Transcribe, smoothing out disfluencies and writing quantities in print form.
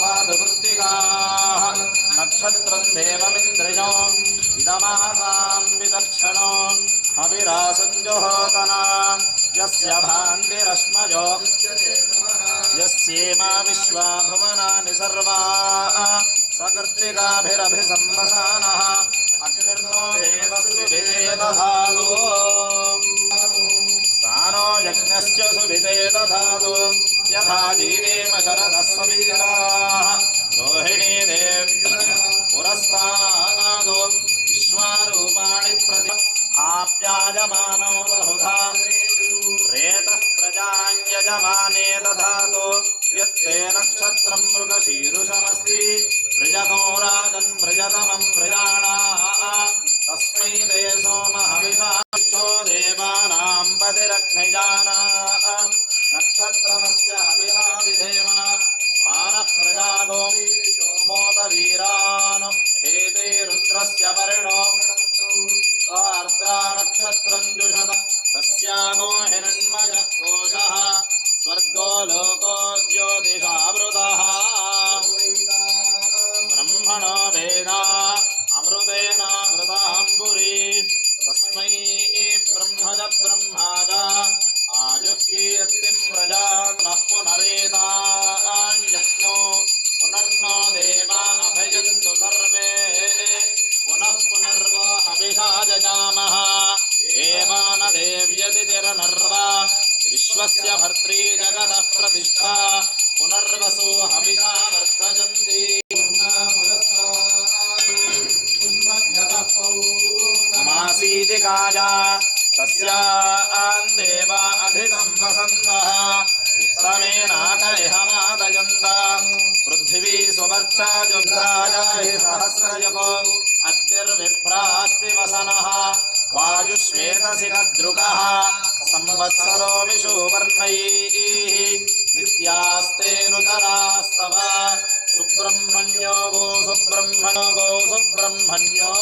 पादुकृत्तिकाः नक्षत्रं देवमिन्द्रिणो इदमासां विदक्षिणो अविरासञ्जुहोतना यस्य भान्तिरश्मयो यस्येमा विश्वा भुवनानि सर्वा सकर्तिकाभिरभिसंवसानः अग्निर्नो देवस्य विदेदधातु सानो यज्ञस्य सुविदे दधातु यथा जीवेम शरदः समीराः रोहिणी देव्यः पुरस्तादो विश्वारूपाणि प्रति आप्यायमानो बहुधा रेतः प्रजाञ्यजमाने दधातु यत्ते नक्षत्रं मृगशीरुषमस्ति प्रजगो राजन् प्रजतमं प्रजाणाः तस्मै ते सोमहविषाक्षो देवानां पतिरग्निजानाः नक्षत्रमस्य हविषा विधेम आनः प्रजागो मोदवीरान् हेते रुद्रस्य परिणो आर्द्रा नक्षत्रं जुषत तस्यागो हिरण्मयः कोशः स्वर्गो लोको ज्योतिषावृतः ब्रह्मणो वेदा अमृतेनावृताम्बुरी तस्मै ब्रह्मज ब्रह्माज आजुःकीर्तिं प्रजा नः पुनरेताञ्जह्नो पुनर्नो देवा अभयन्तु सर्वे पुनः पुनर्वा हविषा जजामः एवान देव्यतिरनर्वा विश्वस्य भर्त्री जगतः प्रतिष्ठा पुनर्वसु हविषा वर्धयन्ति मासीति काजा तस्यान् देवा अधिकं वसन्तः उत्तमेनाकरिहमादयन्त पृथिवी सुवर्चा जुभ्राजाहि सहस्रयुगो अग्निर्विभ्रास्ति वसनः वायुश्वेतसिकद्रुकः संवत्सरो विषुवर्णैः नित्यास्ते नुतरास्तव सुब्रह्मण्यो गो सुब्रह्मण्यो गो सुब्रह्मण्यो